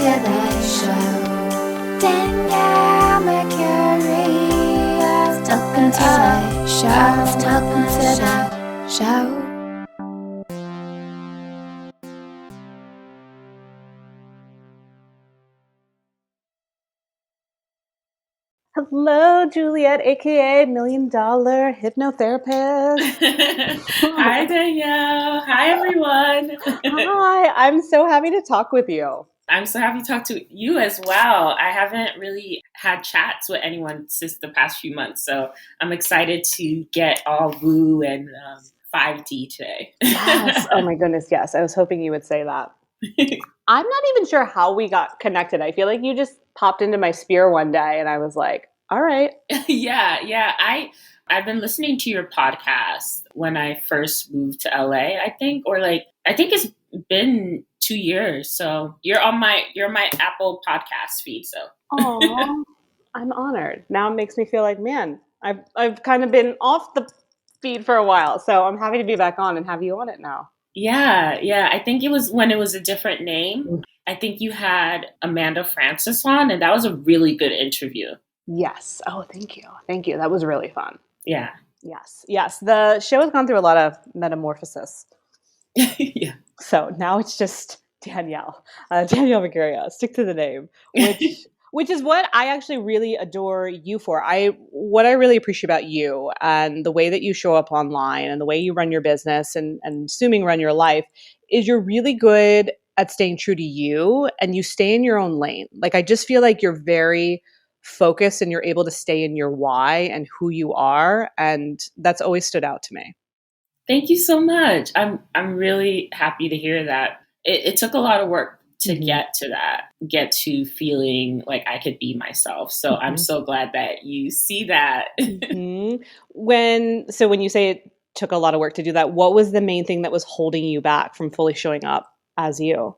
Today Show. Danielle Mercury. Welcome to Today Show. Welcome to Today Show. Hello, Juliet, aka Million Dollar Hypnotherapist. Hi, Danielle. Hi, everyone. Hi, I'm so happy to talk with you. I'm so happy to talk to you as well. I haven't really had chats with anyone since the past few months, so I'm excited to get all woo and 5D today. Yes. Oh my goodness, yes. I was hoping you would say that. I'm not even sure how we got connected. I feel like you just popped into my sphere one day and I was like, all right. Yeah. I've been listening to your podcast when I first moved to LA, I think it's been 2 years. So you're my Apple podcast feed. So Aw, I'm honored. Now it makes me feel like, man, I've kind of been off the feed for a while. So I'm happy to be back on and have you on it now. Yeah. I think it was when it was a different name. I think you had Amanda Francis on, and that was a really good interview. Yes. Oh, thank you. Thank you. That was really fun. Yeah. Yes. The show has gone through a lot of metamorphosis. Yeah. So now it's just Danielle Mercurio. Stick to the name, which is what I actually really adore you for. What I really appreciate about you and the way that you show up online and the way you run your business and assuming run your life is you're really good at staying true to you and you stay in your own lane. Like I just feel like you're very focused and you're able to stay in your why and who you are, and that's always stood out to me. Thank you so much. I'm really happy to hear that. It took a lot of work to get to that, get to feeling like I could be myself. So I'm so glad that you see that. When you say it took a lot of work to do that, what was the main thing that was holding you back from fully showing up as you?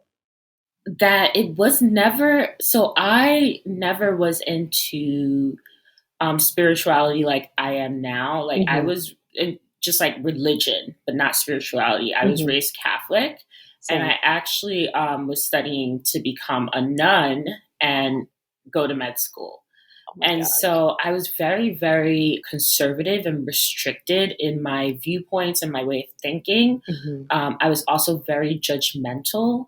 That it was never, so I never was into spirituality like I am now. Like I was in just like religion, but not spirituality. I was raised Catholic. Same. And I actually was studying to become a nun and go to med school. And so I was very, very conservative and restricted in my viewpoints and my way of thinking. I was also very judgmental.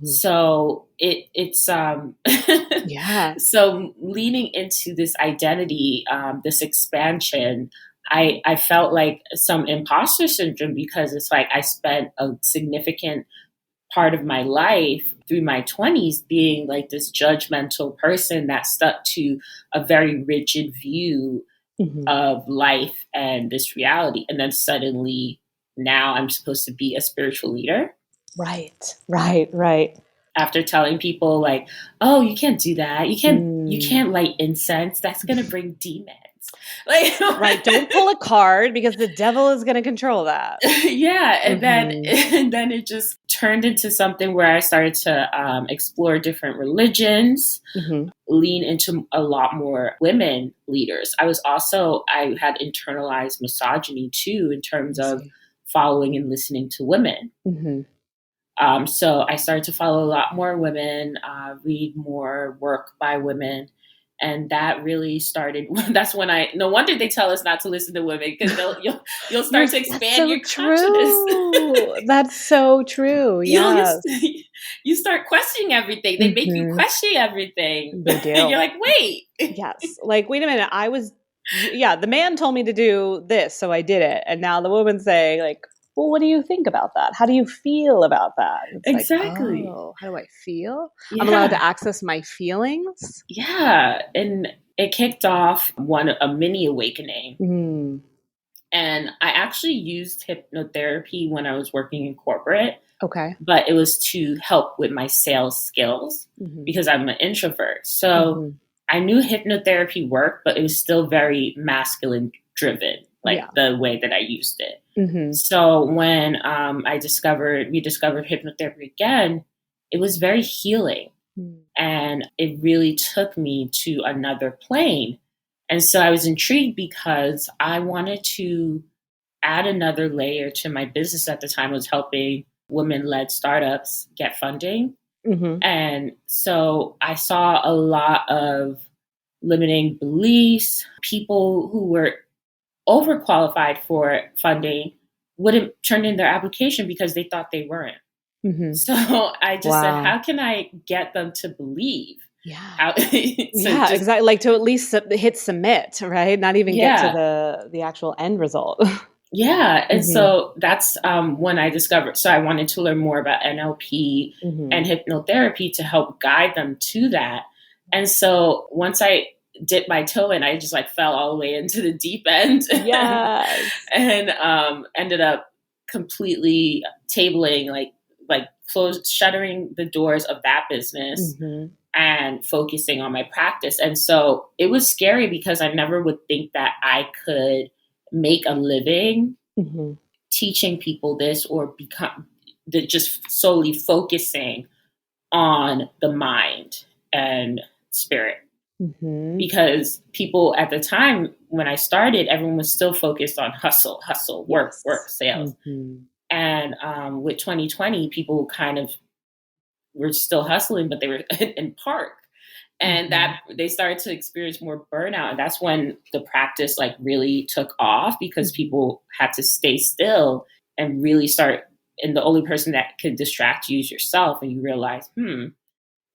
So it's so leaning into this identity, this expansion, I felt like some imposter syndrome because it's like I spent a significant part of my life through my 20s being like this judgmental person that stuck to a very rigid view of life and this reality. And then suddenly now I'm supposed to be a spiritual leader. Right. After telling people like, oh, you can't do that. You can't light incense. That's going to bring demons. Like, right. Don't pull a card because the devil is going to control that. Yeah. And then it just turned into something where I started to explore different religions, lean into a lot more women leaders. I had internalized misogyny too, in terms of following and listening to women. So I started to follow a lot more women, read more work by women. And that really started. That's when no wonder they tell us not to listen to women, because you'll start to expand your consciousness. That's so true. Yes. You start questioning everything. They make you question everything. They do. You're like, wait. Yes. Like, wait a minute. The man told me to do this, so I did it. And now the woman's saying like, well, what do you think about that? How do you feel about that? It's exactly. Like, oh, how do I feel? Yeah. I'm allowed to access my feelings. Yeah. And it kicked off a mini awakening. And I actually used hypnotherapy when I was working in corporate. Okay. But it was to help with my sales skills because I'm an introvert. So I knew hypnotherapy worked, but it was still very masculine driven, the way that I used it. So when we discovered hypnotherapy again, it was very healing. And it really took me to another plane. And so I was intrigued because I wanted to add another layer to my business. At the time, I was helping women-led startups get funding. And so I saw a lot of limiting beliefs. People who were overqualified for funding wouldn't turn in their application because they thought they weren't. So I just said, how can I get them to believe? Yeah. So exactly. Like to at least hit submit, right? Not even get to the actual end result. Yeah. And so that's when I discovered. So I wanted to learn more about NLP and hypnotherapy to help guide them to that. And so once I dipped my toe in, I just like fell all the way into the deep end. Yes. and ended up completely tabling, like shuttering the doors of that business and focusing on my practice. And so it was scary because I never would think that I could make a living teaching people this or just solely focusing on the mind and spirit. Because people at the time when I started, everyone was still focused on hustle, work, sales. And with 2020, people kind of were still hustling, but they were in park. And that they started to experience more burnout. And that's when the practice like really took off because people had to stay still and really start. And the only person that could distract you is yourself. And you realize,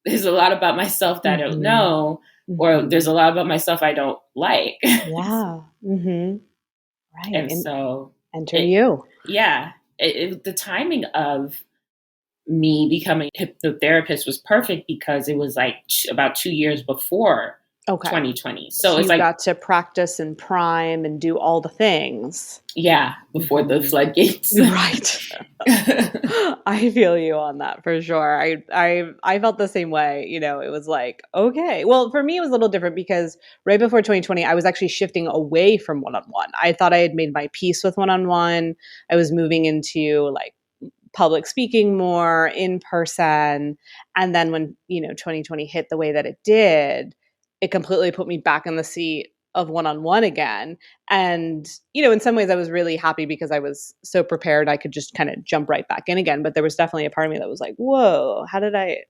there's a lot about myself that I don't know, or there's a lot about myself I don't like. Yeah. Right. And so enter you. Yeah. The timing of me becoming a hypnotherapist was perfect because it was like about 2 years before 2020. So it's you got to practice and prime and do all the things. Yeah, before the floodgates. Right. I feel you on that for sure. I felt the same way. You know, it was like, okay. Well, for me, it was a little different because right before 2020, I was actually shifting away from one-on-one. I thought I had made my peace with one-on-one. I was moving into like public speaking more in person. And then when, 2020 hit the way that it did, it completely put me back in the seat of one-on-one again. And, in some ways I was really happy because I was so prepared. I could just kind of jump right back in again. But there was definitely a part of me that was like, whoa, how did I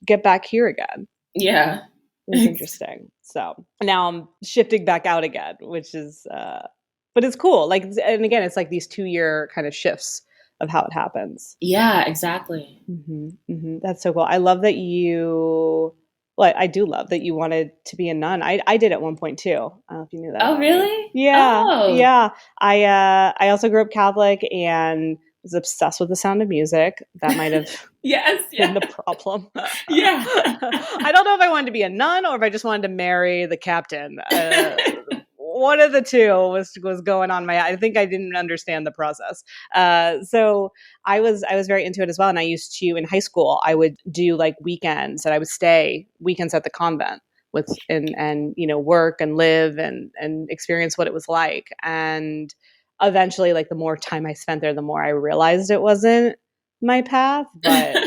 get back here again? Yeah. It was interesting. So now I'm shifting back out again, which is, but it's cool. Like, and again, it's like these 2-year kind of shifts of how it happens. Yeah, exactly. That's so cool. I love that I do love that you wanted to be a nun. I did at one point too. I don't know if you knew that. Oh, really? Yeah. Oh. Yeah. I also grew up Catholic and was obsessed with the sound of music. That might have been the problem. Yeah. I don't know if I wanted to be a nun or if I just wanted to marry the captain. One of the two was going on I think I didn't understand the process. So I was very into it as well. And I used to, in high school, I would do like weekends and I would stay weekends at the convent and work and live and experience what it was like. And eventually, like the more time I spent there, the more I realized it wasn't my path. But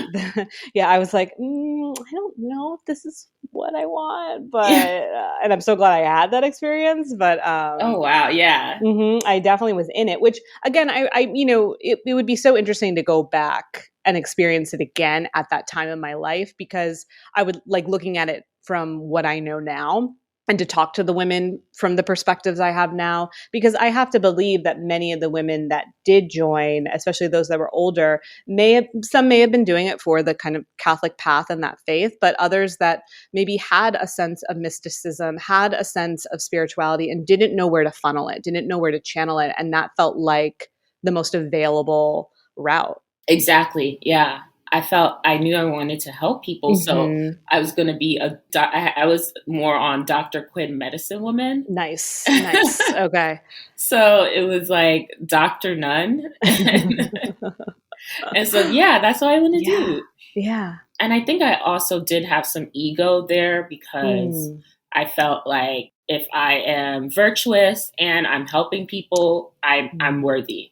yeah, I was like, I don't know if this is what I want, but and I'm so glad I had that experience. But oh wow, yeah, I definitely was in it. Which again, I it would be so interesting to go back and experience it again at that time in my life because I would like looking at it from what I know now. And to talk to the women from the perspectives I have now, because I have to believe that many of the women that did join, especially those that were older, some may have been doing it for the kind of Catholic path and that faith, but others that maybe had a sense of mysticism, had a sense of spirituality and didn't know where to funnel it, didn't know where to channel it. And that felt like the most available route. Exactly. Yeah. I knew I wanted to help people. So I was going to be I was more on Dr. Quinn medicine woman. Nice. Okay. So it was like Dr. Nun. And so, yeah, that's what I want to do. Yeah. And I think I also did have some ego there because I felt like if I am virtuous and I'm helping people, I'm worthy.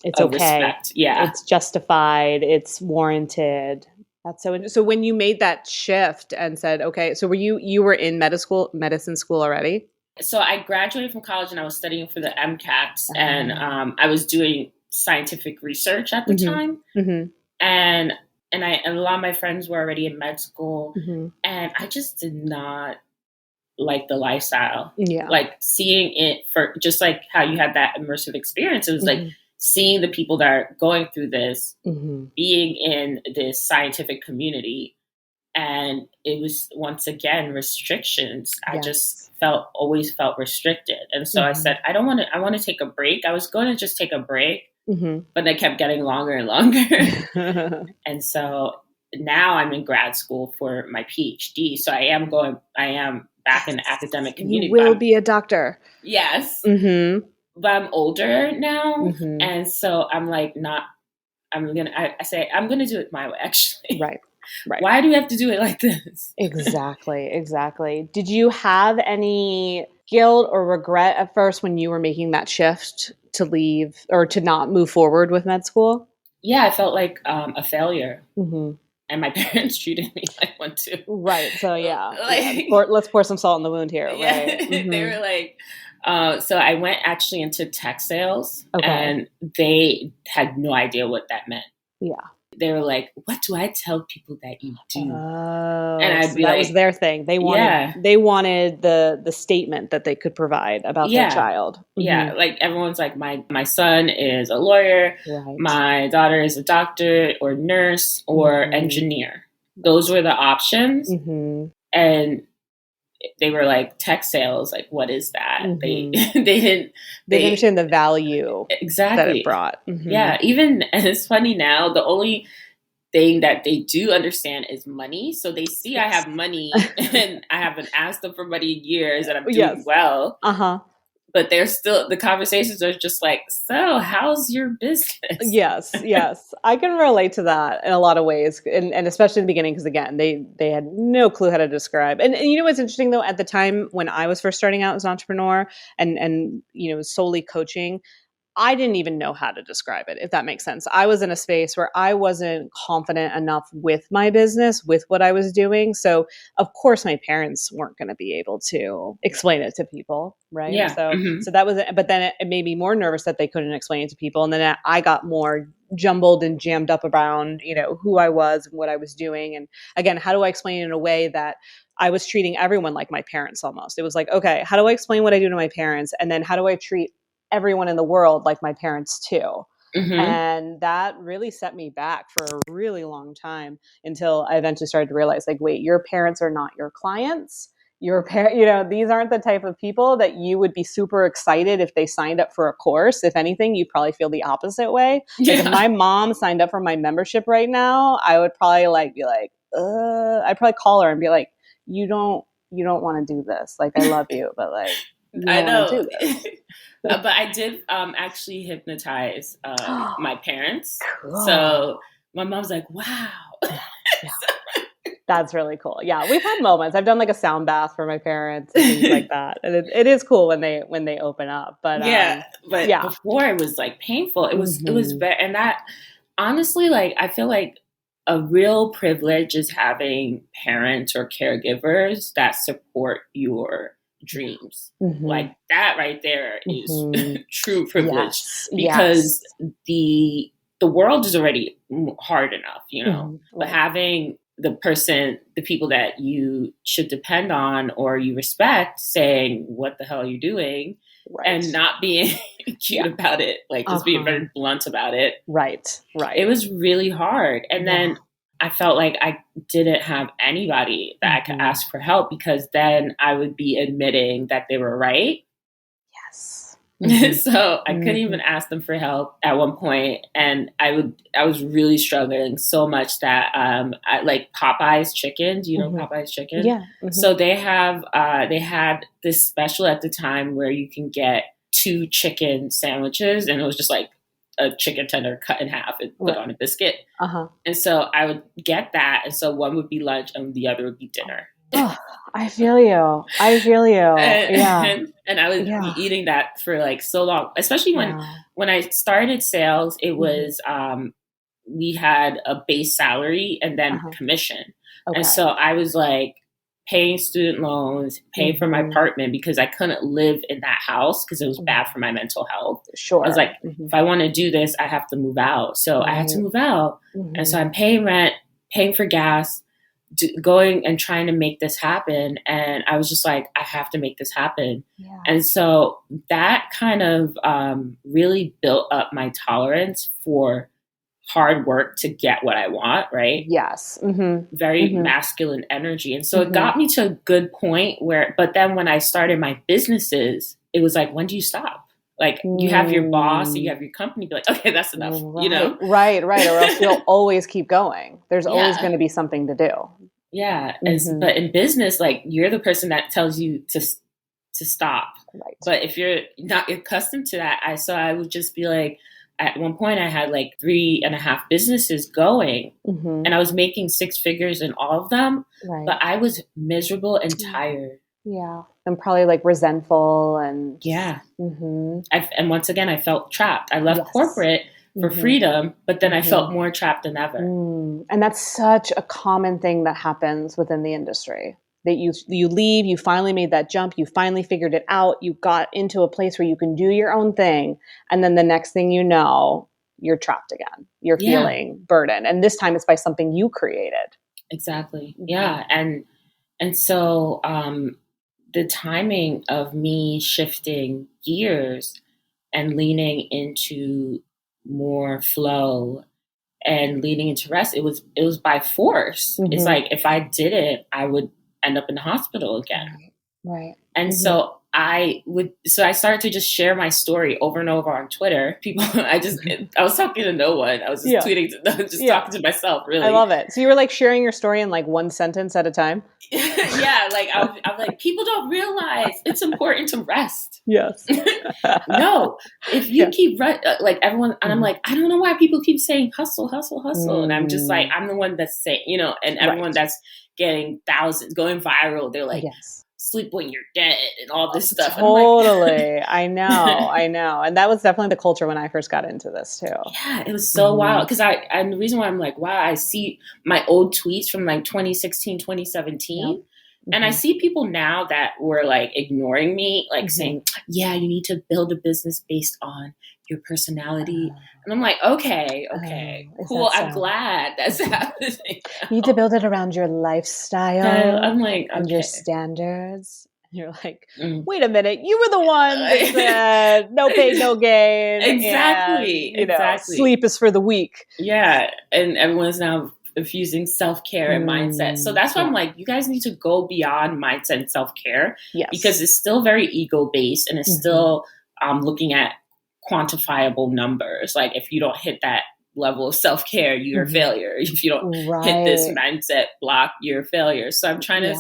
It's okay. Respect. Yeah. It's justified. It's warranted. That's so when you made that shift and said, okay, so you were in medicine school already? So I graduated from college and I was studying for the MCATs and I was doing scientific research at the time. And and a lot of my friends were already in med school, Mm-hmm. and I just did not like the lifestyle. Yeah. Like seeing it for just like how you had that immersive experience. It was Mm-hmm. like seeing the people that are going through this, Mm-hmm. being in this scientific community. And it was once again restrictions. I just always felt restricted. And so I said, I want to take a break. I was going to just take a break, but they kept getting longer and longer. And so now I'm in grad school for my PhD. So I am back in the academic community. You will be a doctor. Yes. Mm-hmm. But I'm older now. Mm-hmm. And so I'm like, I say, I'm going to do it my way, actually. Right. Why do you have to do it like this? Exactly. Did you have any guilt or regret at first when you were making that shift to leave or to not move forward with med school? Yeah, I felt like a failure. Mm-hmm. And my parents treated me like one too. Right. So let's pour some salt in the wound here. Yeah. Right. Mm-hmm. They were like, so I went actually into tech sales, and they had no idea what that meant. Yeah. They were like, "What do I tell people that you do?" Oh, and I'd be that like, was their thing. They wanted the statement that they could provide about their child. Mm-hmm. Yeah, like everyone's like, my son is a lawyer, my daughter is a doctor or nurse or engineer. Those were the options, and they were like, tech sales, like, what is that? They didn't understand the value that it brought. Yeah, even, and it's funny now, the only thing that they do understand is money. So they see I have money, and I haven't asked them for money in years, and I'm doing well. But they're still, the conversations are just like, so how's your business? Yes. I can relate to that in a lot of ways. And especially in the beginning, because again, they had no clue how to describe. And you know what's interesting though, at the time when I was first starting out as an entrepreneur and solely coaching, I didn't even know how to describe it, if that makes sense. I was in a space where I wasn't confident enough with my business, with what I was doing. So, of course, my parents weren't going to be able to explain it to people, right? Yeah. So that was it. But then it made me more nervous that they couldn't explain it to people. And then I got more jumbled and jammed up around, who I was and what I was doing. And again, how do I explain it in a way that I was treating everyone like my parents almost? It was like, okay, how do I explain what I do to my parents? And then how do I treat everyone in the world like my parents too? And that really set me back for a really long time until I eventually started to realize, like, wait, your parents are not your clients. Your these aren't the type of people that you would be super excited if they signed up for a course. If anything, you'd probably feel the opposite way. Like, if my mom signed up for my membership right now, I would probably be like, I'd probably call her and be like, you don't want to do this. Like, I love you, but like, I know. But I did actually hypnotize my parents. Cool. So my mom's like, wow. That's really cool. Yeah, we've had moments. I've done like a sound bath for my parents and things like that. And it is cool when they open up. But before it was like painful. It was very, and that honestly, like, I feel like a real privilege is having parents or caregivers that support your dreams. Like, that right there is true privilege, because the world is already hard enough, but having the people that you should depend on or you respect saying, what the hell are you doing? And not being cute about it, like just being very blunt about it. Right. It was really hard. And then I felt like I didn't have anybody that I could ask for help, because then I would be admitting that they were right. Yes. So I couldn't even ask them for help at one point. And I was really struggling so much that I like Popeye's chicken. Do you know Popeye's chicken? Yeah. So they had this special at the time where you can get 2 chicken sandwiches, and it was just like a chicken tender cut in half and put on a biscuit. And so I would get that. And so one would be lunch and the other would be dinner. Oh, I feel you. And I was eating that for like so long, especially when I started sales, it was, we had a base salary and then commission. And so I was like paying student loans, paying for my apartment because I couldn't live in that house because it was bad for my mental health. Sure. I was like, if I want to do this, I have to move out. So I had to move out. And so I'm paying rent, paying for gas, going and trying to make this happen. And I was just like, I have to make this happen. Yeah. And so that kind of really built up my tolerance for hard work to get what I want, right? Yes. Very masculine energy. And so it got me to a good point where, but then when I started my businesses, it was like, when do you stop? Like you have your boss, you have your company, be like, okay, that's enough, you know? Right. Or else you'll always keep going. There's always going to be something to do. Yeah. But in business, like you're the person that tells you to stop. Right. But if you're not accustomed to that, I would just be like, at one point I had like 3.5 businesses going and I was making 6 figures in all of them, but I was miserable and tired. Yeah. And probably like resentful and and once again, I felt trapped. I left corporate for freedom, but then I felt more trapped than ever. And that's such a common thing that happens within the industry. That you leave, you finally made that jump, you finally figured it out, you got into a place where you can do your own thing, and then the next thing you know, you're trapped again. You're feeling burdened. And this time it's by something you created. Exactly. Yeah. And so the timing of me shifting gears and leaning into more flow and leaning into rest, it was by force. It's like if I did it, I would end up in the hospital again. Right. And so I started to just share my story over and over on Twitter. I was talking to no one. I was just tweeting, talking to myself, really. I love it. So you were like sharing your story in like one sentence at a time? Yeah. Like I'm like, people don't realize it's important to rest. Yes. No, if you keep like everyone, and I'm like, I don't know why people keep saying hustle, hustle, hustle. And I'm just like, I'm the one that's saying, and everyone that's getting thousands, going viral. They're like, sleep when you're dead and all this stuff. Totally. Like, I know. And that was definitely the culture when I first got into this too. Yeah, it was so wild. Because and the reason why I'm like, wow, I see my old tweets from like 2016, 2017. And I see people now that were like ignoring me, like saying, yeah, you need to build a business based on your personality. And I'm like, okay, cool. I'm glad that's happening. You need to build it around your lifestyle. I'm like, and your standards. And you're like, wait a minute, you were the one that said no pain, no gain. Exactly. And, sleep is for the weak. Yeah. And everyone's now infusing self-care and mindset. So that's why I'm like, you guys need to go beyond mindset and self-care because it's still very ego-based and it's still looking at quantifiable numbers. Like if you don't hit that level of self-care, you're a failure. If you don't hit this mindset block, you're a failure. So I'm trying to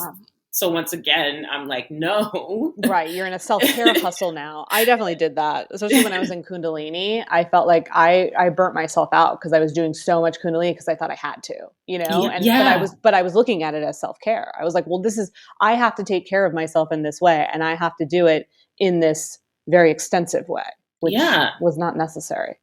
So once again, I'm like, no. Right. You're in a self-care hustle now. I definitely did that. Especially when I was in Kundalini. I felt like I burnt myself out because I was doing so much Kundalini because I thought I had to, but I was looking at it as self-care. I was like, well, I have to take care of myself in this way and I have to do it in this very extensive way, which was not necessary.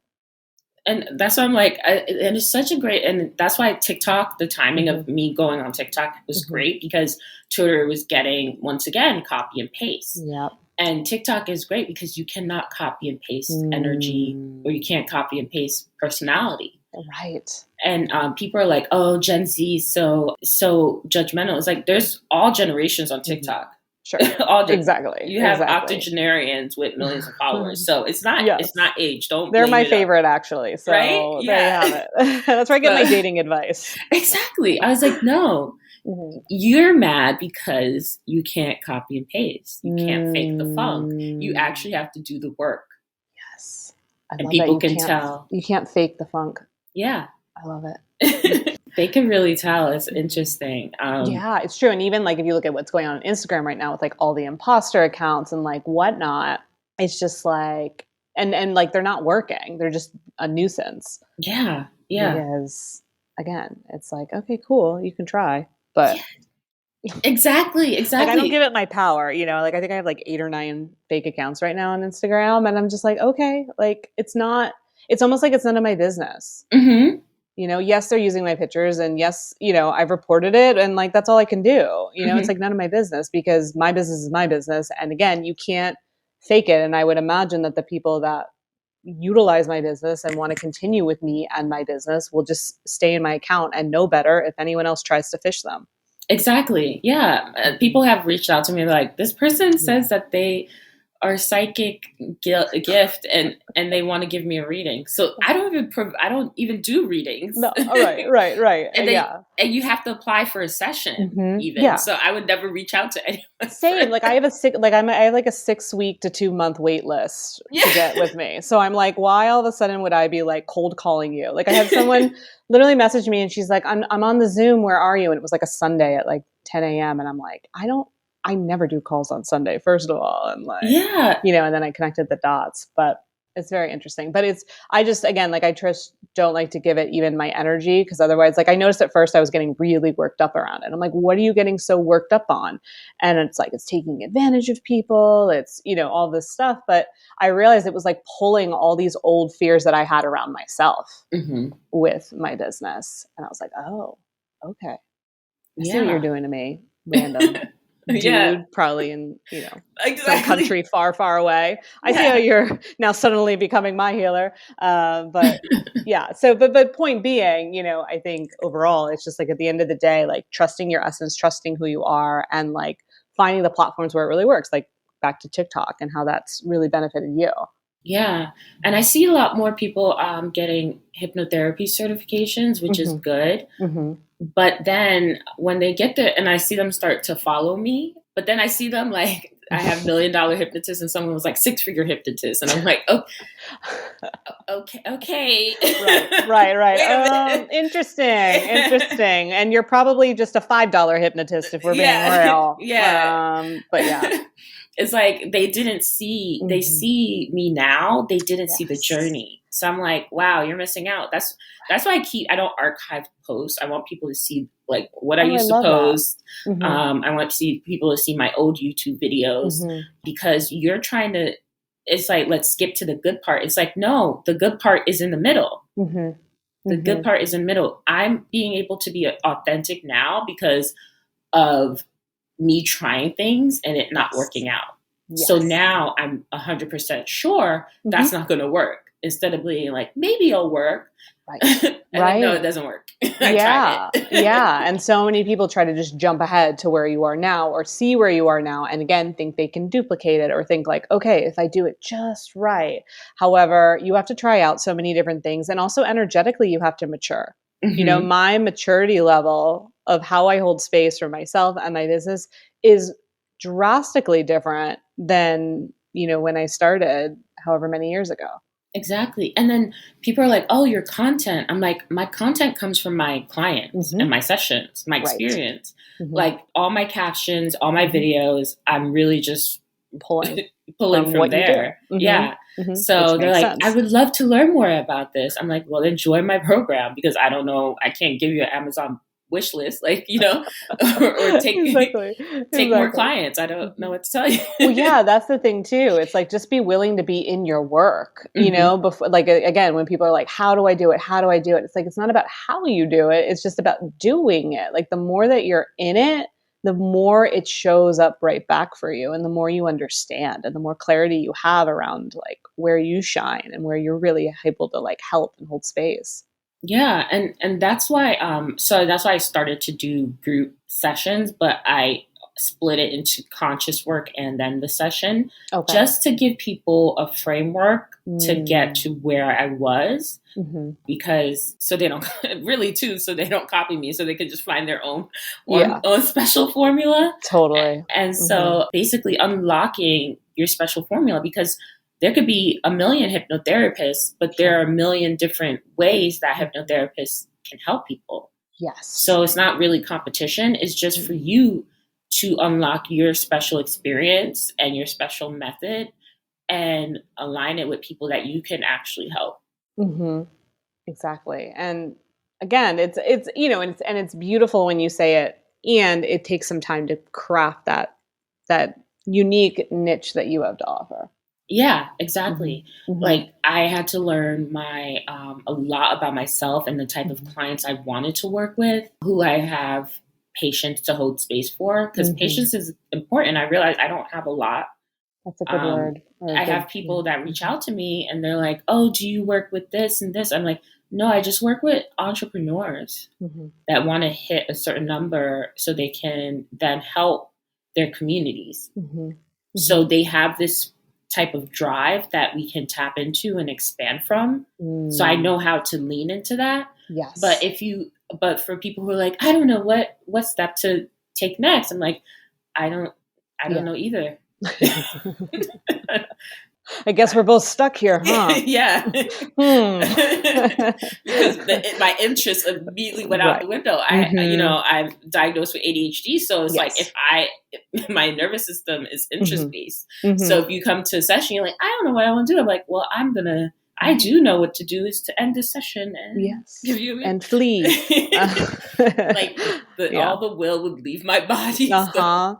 And that's why I'm like, and it's such a great, and that's why TikTok, the timing of me going on TikTok was great because Twitter was getting, once again, copy and paste. Yep. And TikTok is great because you cannot copy and paste energy or you can't copy and paste personality. Right. And people are like, oh, Gen Z, so judgmental. It's like, there's all generations on TikTok. Sure. Exactly. You have octogenarians with millions of followers. So it's not age. They're my favorite actually. So right? There you have it. That's where I get my dating advice. Exactly. I was like, no, you're mad because you can't copy and paste. You can't fake the funk. You actually have to do the work. Yes. And people can tell. You can't fake the funk. Yeah. I love it. They can really tell. It's interesting. Yeah, it's true. And even like if you look at what's going on Instagram right now with like all the imposter accounts and like whatnot, it's just like, and like they're not working. They're just a nuisance. Yeah. Yeah. Because again, it's like, okay, cool. You can try, but. Yeah. Exactly. Like I don't give it my power, like I think I have like 8 or 9 fake accounts right now on Instagram. And I'm just like, okay, like it's almost like it's none of my business. Mm-hmm. Yes, they're using my pictures, and yes, I've reported it, and like, that's all I can do. It's like none of my business, because my business is my business. And again, you can't fake it. And I would imagine that the people that utilize my business and want to continue with me and my business will just stay in my account and know better if anyone else tries to fish them. Exactly. Yeah. People have reached out to me like, this person says that they are psychic gift and they want to give me a reading. So I don't even do readings. No. Right. And you have to apply for a session even. Yeah. So I would never reach out to anyone. Same. Like I have a 6 week to 2 month wait list to get with me. So I'm like, why all of a sudden would I be like cold calling you? Like I had someone literally message me and she's like, I'm on the Zoom. Where are you? And it was like a Sunday at like 10 a.m. And I'm like, I never do calls on Sunday, first of all. And like, and then I connected the dots, but it's very interesting. But I just don't like to give it even my energy, because otherwise, like I noticed at first I was getting really worked up around it. I'm like, what are you getting so worked up on? And it's like, it's taking advantage of people. It's, all this stuff. But I realized it was like pulling all these old fears that I had around myself with my business. And I was like, oh, okay. I see what you're doing to me, random dude, probably in, some country far, far away. I see how you're now suddenly becoming my healer. But yeah, but point being, I think overall, it's just like at the end of the day, like trusting your essence, trusting who you are, and like finding the platforms where it really works, like back to TikTok and how that's really benefited you. Yeah. And I see a lot more people getting hypnotherapy certifications, which is good. But then when they get there and I see them start to follow me, but then I see them like, I have $1 Million Hypnotist and someone was like 6-figure hypnotist. And I'm like, oh, okay. Right. Interesting. And you're probably just a $5 hypnotist if we're being real. Yeah. But yeah. It's like they see me now. They didn't see the journey. So I'm like, wow, you're missing out. That's why I don't archive posts. I want people to see like what I used to post. I want people to see my old YouTube videos because you're trying to, it's like, let's skip to the good part. It's like, no, the good part is in the middle. The good part is in the middle. I'm being able to be authentic now because of me trying things and it not working out. Yes. So now I'm 100% sure that's not going to work. Instead of being like, maybe it'll work. Right. Like, no, it doesn't work. Yeah. And so many people try to just jump ahead to where you are now or see where you are now. And again, think they can duplicate it or think like, okay, if I do it just right. However, you have to try out so many different things. And also energetically, you have to mature. My maturity level of how I hold space for myself and my business is drastically different than, when I started however many years ago. Exactly. And then people are like, oh, your content. I'm like, my content comes from my clients and my sessions, my experience. Like all my captions, all my videos, I'm really just pulling from there. Yeah. So they're like, I would love to learn more about this. I'm like, well, enjoy my program because I don't know. I can't give you an Amazon wish list, like, or take more clients. I don't know what to tell you. Well, yeah, that's the thing too. It's like, just be willing to be in your work, before, like, again, when people are like, how do I do it? How do I do it? It's like, it's not about how you do it. It's just about doing it. Like the more that you're in it, the more it shows up right back for you. And the more you understand and the more clarity you have around like where you shine and where you're really able to like help and hold space. Yeah. And that's why, that's why I started to do group sessions, but I split it into conscious work and then the session just to give people a framework to get to where I was because so they don't so they don't copy me, so they can just find their own special formula. Totally. And so basically unlocking your special formula because there could be a million hypnotherapists, but there are a million different ways that hypnotherapists can help people. Yes. So it's not really competition. It's just for you to unlock your special experience and your special method and align it with people that you can actually help. Exactly. And again, it's and it's beautiful when you say it, and it takes some time to craft that unique niche that you have to offer. Yeah, exactly. Mm-hmm. Like I had to learn a lot about myself and the type of clients I wanted to work with, who I have patience to hold space for, because patience is important. I realize I don't have a lot. That's a good word. I have people that reach out to me and they're like, "Oh, do you work with this and this?" I'm like, "No, I just work with entrepreneurs that want to hit a certain number so they can then help their communities." So they have this type of drive that we can tap into and expand from. So I know how to lean into that. Yes. But for people who are like, I don't know what step to take next, I'm like, I don't know either. I guess we're both stuck here, huh? Yeah. Because my interest immediately went out the window. I'm diagnosed with ADHD. So it's like, if my nervous system is interest based. So if you come to a session, you're like, I don't know what I want to do. I'm like, well, I do know what to do is to end this session and give you and flee. Like all the will would leave my body. I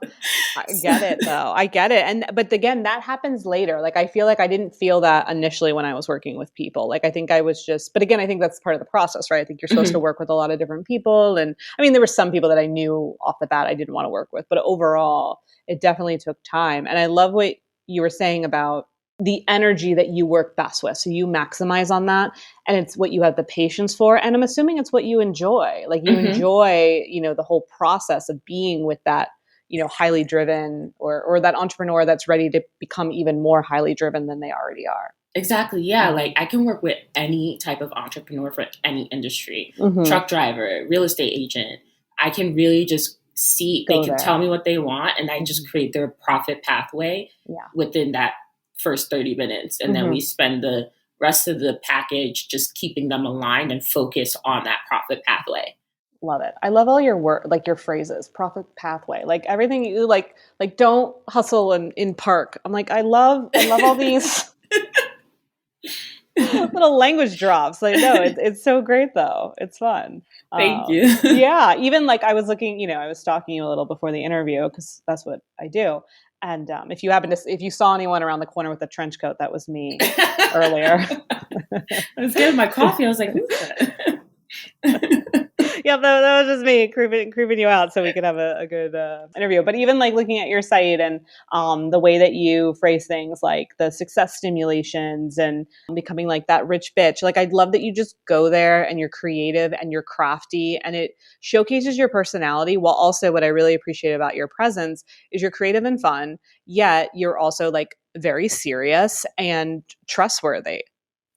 get it though. I get it. But again, that happens later. Like I feel like I didn't feel that initially when I was working with people. Like I think I was but again, I think that's part of the process, right? I think you're supposed to work with a lot of different people. And I mean, there were some people that I knew off the bat I didn't want to work with, but overall it definitely took time. And I love what you were saying about the energy that you work best with. So you maximize on that, and it's what you have the patience for. And I'm assuming it's what you enjoy. Like you enjoy, the whole process of being with that, highly driven or that entrepreneur that's ready to become even more highly driven than they already are. Exactly. Yeah. Like I can work with any type of entrepreneur for any industry, truck driver, real estate agent. I can really just they can tell me what they want, and I just create their profit pathway within that first 30 minutes. And then we spend the rest of the package just keeping them aligned and focus on that profit pathway. Love it. I love all your work, like your phrases, profit pathway, like everything you like don't hustle in park. I'm like, I love all these little language drops. Like, no, it's so great though. It's fun. Thank you. Yeah. Even like I was looking, I was stalking you a little before the interview because that's what I do. And if you saw anyone around the corner with a trench coat, that was me earlier. I was getting my coffee. I was like, who's that? Yeah, that was just me creeping you out so we could have a good interview. But even like looking at your site and the way that you phrase things like the success stimulations and becoming like that rich bitch, like I'd love that you just go there and you're creative and you're crafty and it showcases your personality, while also what I really appreciate about your presence is you're creative and fun, yet you're also like very serious and trustworthy.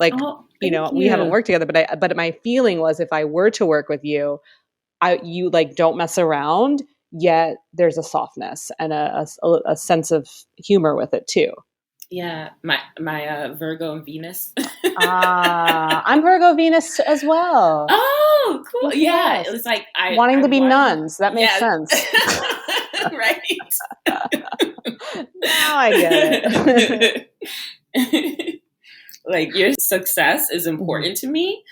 Like, we haven't worked together, but my feeling was if I were to work with you, you like don't mess around, yet there's a softness and a sense of humor with it too. Yeah, my Virgo and Venus. I'm Virgo Venus as well. Oh, cool. Yeah, it was like wanting to be nuns. That makes sense. Right. Now I get it. Like your success is important to me,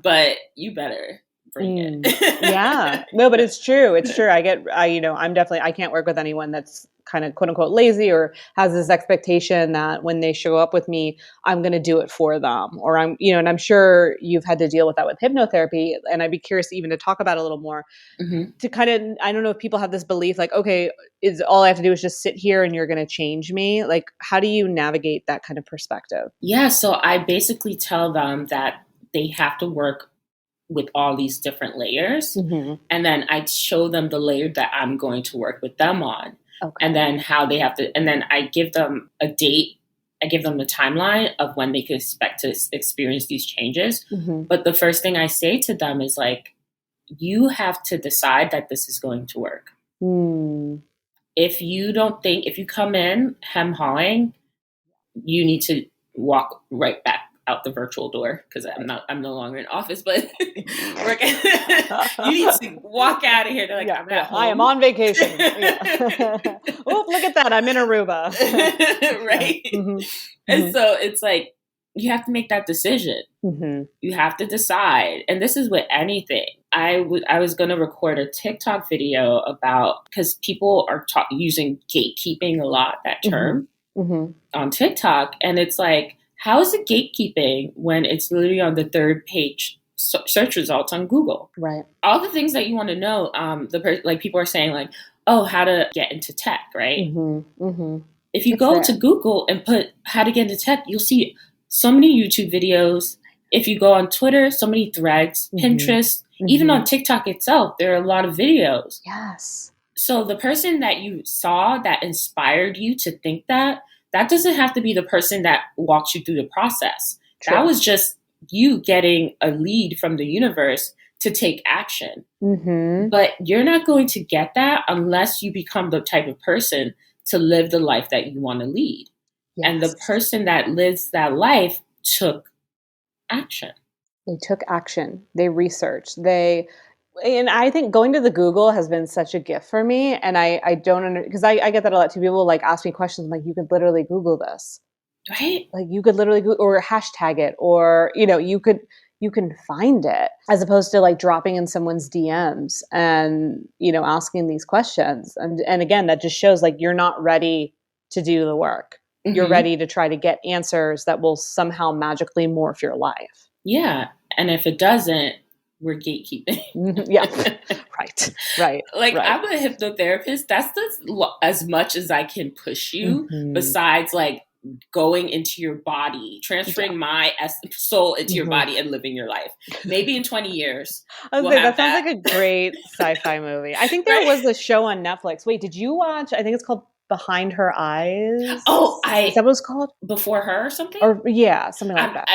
but you better bring it. Yeah, no, but it's true. It's true. I can't work with anyone that's kind of quote unquote lazy or has this expectation that when they show up with me, I'm going to do it for them, or and I'm sure you've had to deal with that with hypnotherapy. And I'd be curious even to talk about it a little more to kind of, I don't know if people have this belief like, okay, is all I have to do is just sit here and you're going to change me. Like, how do you navigate that kind of perspective? Yeah. So I basically tell them that they have to work with all these different layers. And then I show them the layer that I'm going to work with them on. Okay. And then how they have to, and then I give them a date. I give them the timeline of when they could expect to experience these changes. But the first thing I say to them is like, you have to decide that this is going to work. If you come in hem-hawing, you need to walk right back out the virtual door, because I'm no longer in office, but you need to walk out of here. They're like, I'm at home. I am on vacation. Oh, look at that. I'm in Aruba. Right. And so it's like, you have to make that decision. You have to decide. And this is with anything. I was going to record a TikTok video about, because people are using gatekeeping a lot, that term. on TikTok. And it's like, how is it gatekeeping when it's literally on the third page search results on Google? Right. All the things that you want to know, like people are saying like, oh, how to get into tech, right? If you go to Google and put how to get into tech, you'll see so many YouTube videos. If you go on Twitter, so many threads, Pinterest, even on TikTok itself, there are a lot of videos. Yes. So the person that you saw that inspired you to think that doesn't have to be the person that walks you through the process. True. That was just you getting a lead from the universe to take action. But you're not going to get that unless you become the type of person to live the life that you want to lead. Yes. And the person that lives that life took action. They took action. They researched. And I think going to the Google has been such a gift for me. And I don't because I get that a lot too. People like ask me questions. I'm like, you could literally Google this. Right. Like you could literally Google or hashtag it, or, you can find it, as opposed to like dropping in someone's DMs and, asking these questions. And again, that just shows like, you're not ready to do the work. You're ready to try to get answers that will somehow magically morph your life. Yeah. And if it doesn't, we're gatekeeping. Yeah. Right. Like right. I'm a hypnotherapist. That's as much as I can push you, besides like going into your body, transferring my soul into your body and living your life. Maybe in 20 years. That sounds like a great sci-fi movie. I think there was a show on Netflix. Wait, did you watch? I think it's called Behind Her Eyes. Oh, is that what it's called? Before Her or something? Or yeah, something like that.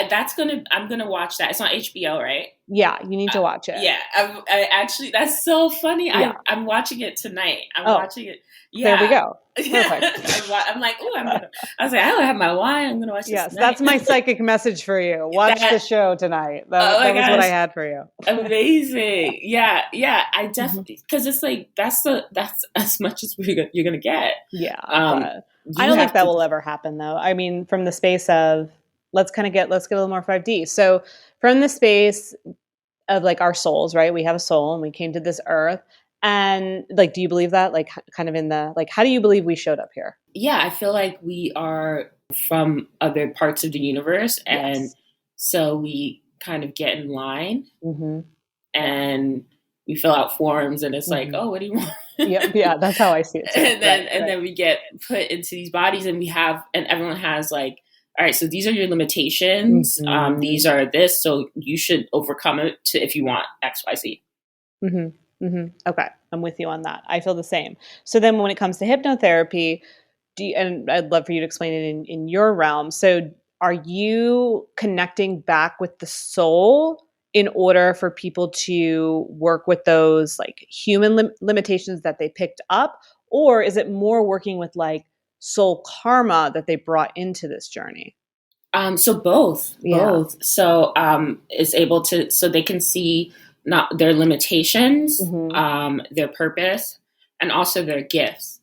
I'm gonna watch that. It's on HBO, right? Yeah, you need to watch it. Yeah, I actually, that's so funny. Yeah. I'm watching it tonight. I'm watching it. Yeah. There we go. Perfect. I'm like, I was like, I don't have my wine. I'm gonna watch this. Yes, tonight. That's my psychic message for you. Watch the show tonight. That was what I had for you. Amazing. Yeah. I definitely, because it's like that's as much as you're gonna get. Yeah. I don't think that will ever happen, though. I mean, from the space of let's get a little more 5D. So from the space of like our souls, right? We have a soul and we came to this earth. And like, do you believe that? Like, kind of in the, like, how do you believe we showed up here? Yeah, I feel like we are from other parts of the universe. And so we kind of get in line and we fill out forms and it's like, oh, what do you want? Yeah, that's how I see it too. And then we get put into these bodies and everyone has like, all right, so these are your limitations. These are this, so you should overcome it if you want X, Y, Z. Okay, I'm with you on that. I feel the same. So then when it comes to hypnotherapy, and I'd love for you to explain it in your realm. So are you connecting back with the soul in order for people to work with those like human limitations that they picked up? Or is it more working with like soul karma that they brought into this journey? So both. So is able to, so they can see not their limitations, their purpose, and also their gifts.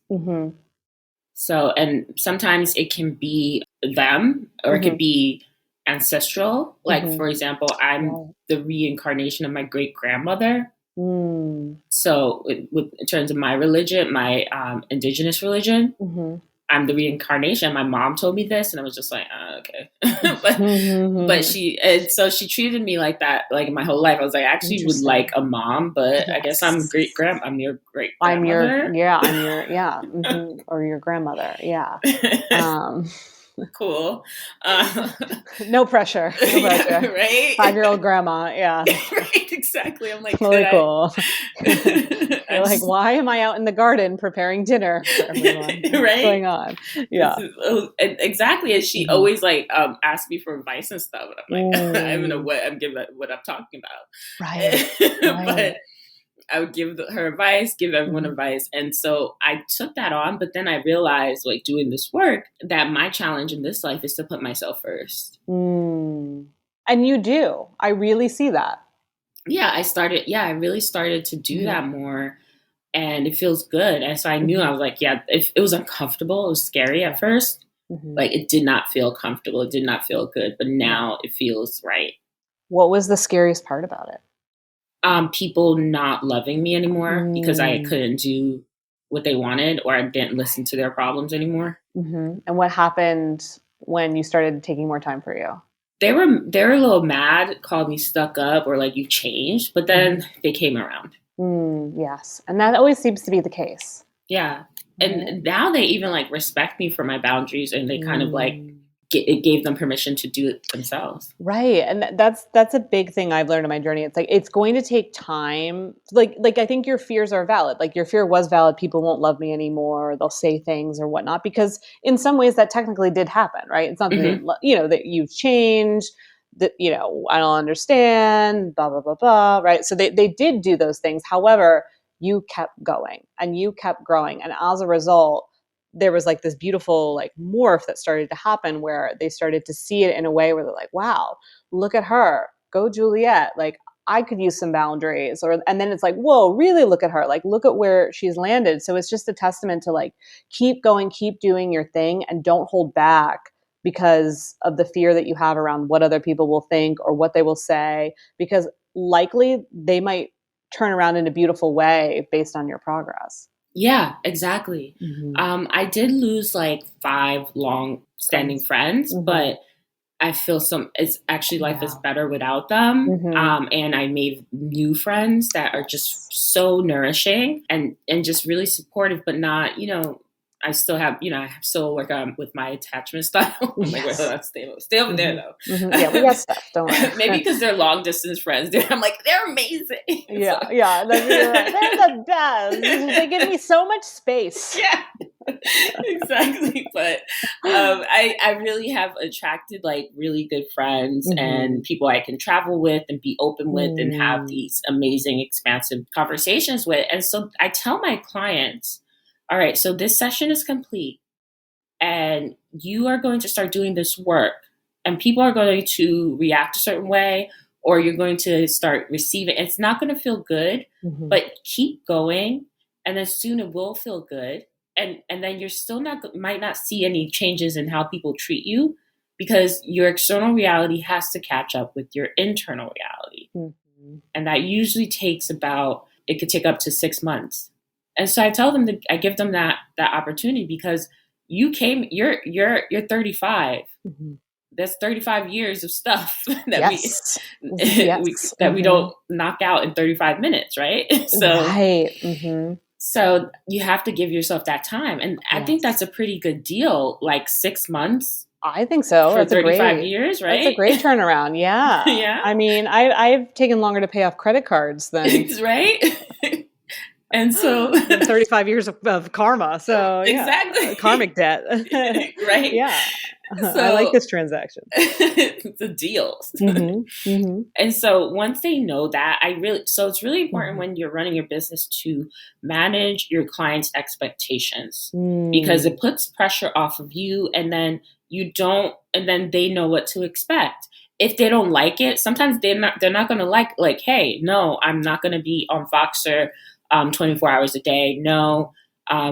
So, and sometimes it can be them, or it could be ancestral. Like, for example, I'm the reincarnation of my great grandmother. So, in terms of my religion, my indigenous religion, I'm the reincarnation. My mom told me this, and I was just like, okay. but so she treated me like that, like my whole life. I was like, I actually would like a mom, but I guess I'm I'm your great grandmother. Or your grandmother. Yeah. Cool. No pressure. Right? 5-year-old grandma. Yeah. Right. Exactly. I'm like, really cool. You're like, why am I out in the garden preparing dinner for everyone? Right? What's going on? Yeah. Exactly. And she always like asked me for advice and stuff. And I'm like, I don't know what I'm talking about. Right. But I would give her advice, give everyone advice. And so I took that on, but then I realized, like, doing this work, that my challenge in this life is to put myself first. And you do. I really see that. Yeah, I really started to do that more, and it feels good. And so I knew, I was like, it was uncomfortable. It was scary at first. Like, it did not feel comfortable. It did not feel good, but now it feels right. What was the scariest part about it? People not loving me anymore because I couldn't do what they wanted, or I didn't listen to their problems anymore. Mm-hmm. And what happened when you started taking more time for you? They were a little mad, called me stuck up, or like, you changed, but then they came around. Yes. And that always seems to be the case. Yeah. And now they even like respect me for my boundaries, and they kind of like, it gave them permission to do it themselves. Right. And that's a big thing I've learned in my journey. It's like, it's going to take time. Like I think your fears are valid. Like your fear was valid. People won't love me anymore. Or they'll say things or whatnot, because in some ways that technically did happen, right? It's not that, that you've changed, that, I don't understand, blah, blah, blah, blah. Right. So they did do those things. However, you kept going and you kept growing. And as a result, there was like this beautiful like morph that started to happen, where they started to see it in a way where they're like, wow, look at her, go Juliet. Like, I could use some boundaries. And then it's like, whoa, really look at her. Like, look at where she's landed. So it's just a testament to like, keep going, keep doing your thing, and don't hold back because of the fear that you have around what other people will think or what they will say, because likely they might turn around in a beautiful way based on your progress. Yeah, exactly. I did lose like 5 long-standing friends, but I feel it's actually life is better without them. And I made new friends that are just so nourishing and just really supportive, but not, I still have, I still work with my attachment style. I'm like, wait, hold on, stay over there though. Yeah, we got stuff. Don't worry. Maybe because they're long distance friends. I'm like, they're amazing. Yeah, yeah. They're the best. They give me so much space. Yeah, exactly. But I really have attracted like really good friends and people I can travel with and be open with and have these amazing, expansive conversations with. And so I tell my clients, all right, so this session is complete and you are going to start doing this work, and people are going to react a certain way, or you're going to start receiving. It's not going to feel good, but keep going. And then soon it will feel good. And then you're still might not see any changes in how people treat you, because your external reality has to catch up with your internal reality. And that usually it could take up to 6 months. And so I tell them I give them that opportunity, because you're 35. That's 35 years of stuff that we don't knock out in 35 minutes, right? So you have to give yourself that time. And I think that's a pretty good deal, like 6 months. I think so. For 35 years, right? That's a great turnaround. Yeah. Yeah. I mean, I've taken longer to pay off credit cards than right. And so 35 years of karma. So exactly, karmic debt. Right. Yeah. So, I like this transaction. It's a deal. And so once they know that, so it's really important when you're running your business to manage your clients' expectations, because it puts pressure off of you, and then they know what to expect. If they don't like it, sometimes they're not going to like, hey, no, I'm not going to be on Voxer 24 hours a day. No,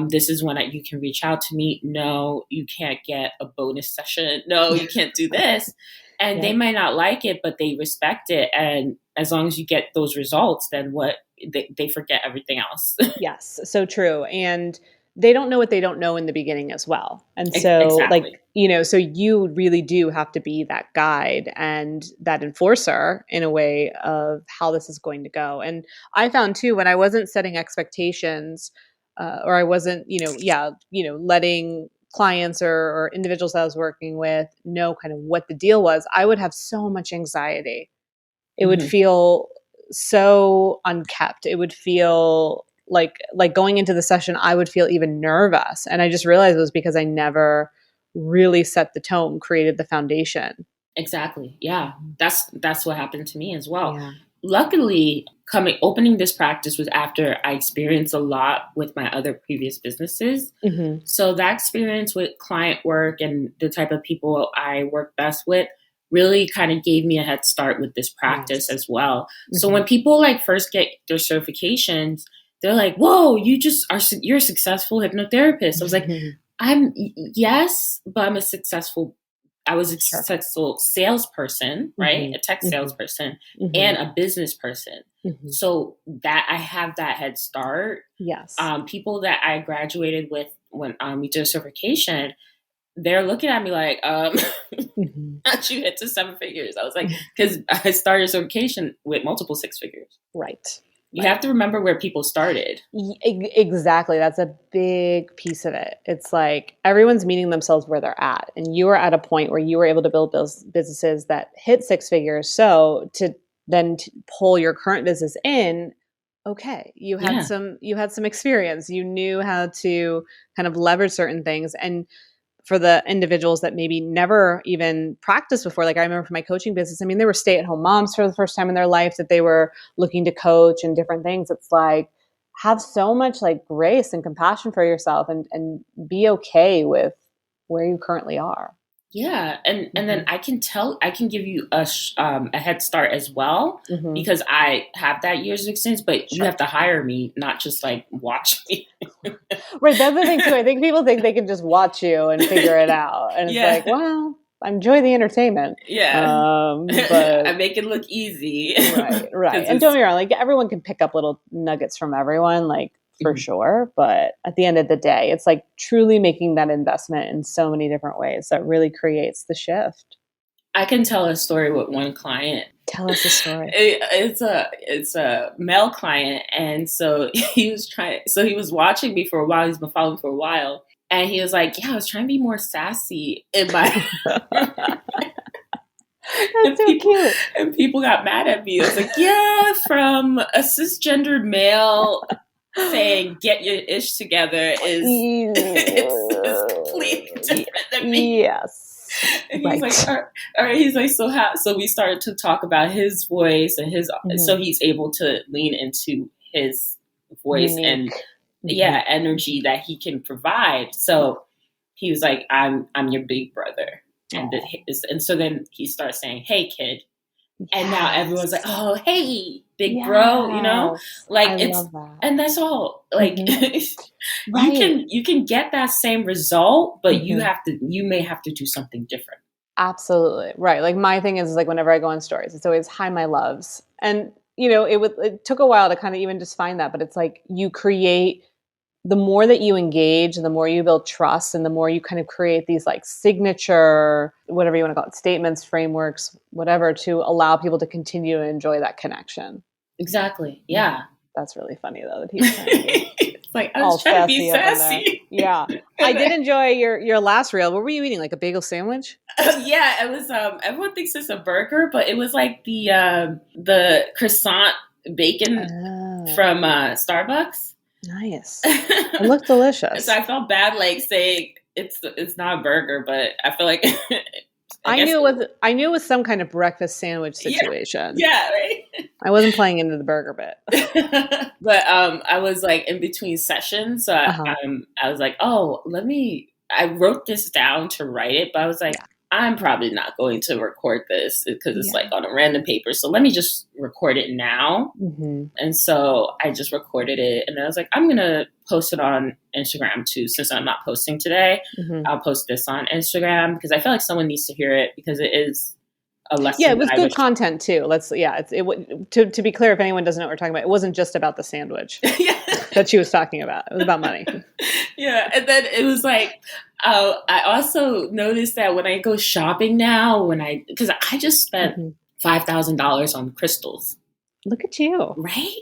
this is when you can reach out to me. No, you can't get a bonus session. No, you can't do this. And they might not like it, but they respect it. And as long as you get those results, then they forget everything else. Yes, so true. And they don't know what they don't know in the beginning as well. And so so you really do have to be that guide and that enforcer in a way of how this is going to go. And I found too, when I wasn't setting expectations, or I wasn't, letting clients or individuals I was working with know kind of what the deal was, I would have so much anxiety. It would feel so unkept. It would feel like going into the session, I would feel even nervous. And I just realized it was because I never really set the tone, created the foundation. Exactly. Yeah. That's what happened to me as well. Yeah. Luckily, opening this practice was after I experienced a lot with my other previous businesses. So that experience with client work and the type of people I work best with really kind of gave me a head start with this practice as well. So when people first get their certifications, they're like, whoa, you're a successful hypnotherapist. I was like, yes, but I'm a successful I was a successful salesperson, right? A tech salesperson and a business person. So that I have that head start. Yes. People that I graduated with when we did a certification, they're looking at me like, how'd you hit to 7 figures? I was like, because I started certification with multiple 6 figures. Right. You have to remember where people started. Exactly. That's a big piece of it. It's like everyone's meeting themselves where they're at. And you were at a point where you were able to build those businesses that hit 6 figures. So to then pull your current business in, okay, you had some experience. You knew how to kind of leverage certain things. And for the individuals that maybe never even practiced before, like I remember for my coaching business, I mean, they were stay-at-home moms for the first time in their life that they were looking to coach and different things. It's like, have so much like grace and compassion for yourself and be okay with where you currently are. Yeah. And then I can give you a head start as well, because I have that years of experience, but you have to hire me, not just like watch me. Right. That's the thing too. I think people think they can just watch you and figure it out. And it's like, well, I enjoy the entertainment. Yeah. But I make it look easy. Right. And don't get me wrong, like everyone can pick up little nuggets from everyone, like for sure. But at the end of the day, it's like truly making that investment in so many different ways that really creates the shift. I can tell a story with one client. Tell us a story. It's a male client, and so he was watching me for a while. He's been following me for a while, and he was like, "Yeah, I was trying to be more sassy in my." That's so cute. And people got mad at me. I was like, "Yeah, from a cisgendered male saying get your ish together is it's completely different than me." Yes. And he's like, all right. He's like, so we started to talk about his voice and so he's able to lean into his voice and energy that he can provide. So he was like, I'm your big brother. And so then he starts saying, "Hey kid." And now everyone's like, "Oh, hey, big bro," you know, like and that's all. Like you can get that same result, but you may have to do something different. Absolutely. Right. Like my thing is like whenever I go on stories, it's always hi, my loves. And it took a while to kind of even just find that, but it's like you create the more that you engage, the more you build trust and the more you kind of create these like signature, whatever you want to call it, statements, frameworks, whatever, to allow people to continue to enjoy that connection. Exactly. Yeah. That's really funny though, that he was trying to be it's like, I was trying to be sassy. Yeah. I did enjoy your last reel. What were you eating? Like a bagel sandwich? Yeah, it was, everyone thinks it's a burger, but it was like the croissant bacon from Starbucks. Nice. It looked delicious. So I felt bad like saying it's not a burger, but I feel like I knew it was some kind of breakfast sandwich situation. Yeah, right. I wasn't playing into the burger bit. But I was like in between sessions, so I was like, "Oh, I wrote this down to write it, but I was like, I'm probably not going to record this because it's like on a random paper. So let me just record it now." And so I just recorded it. And then I was like, I'm going to post it on Instagram too. Since I'm not posting today, I'll post this on Instagram because I feel like someone needs to hear it because it is a lesson. Yeah, it was good content too. To be clear, if anyone doesn't know what we're talking about, it wasn't just about the sandwich that she was talking about. It was about money. Yeah. And then it was like, I also noticed that when I go shopping now, because I just spent $5,000 on crystals. Look at you. Right?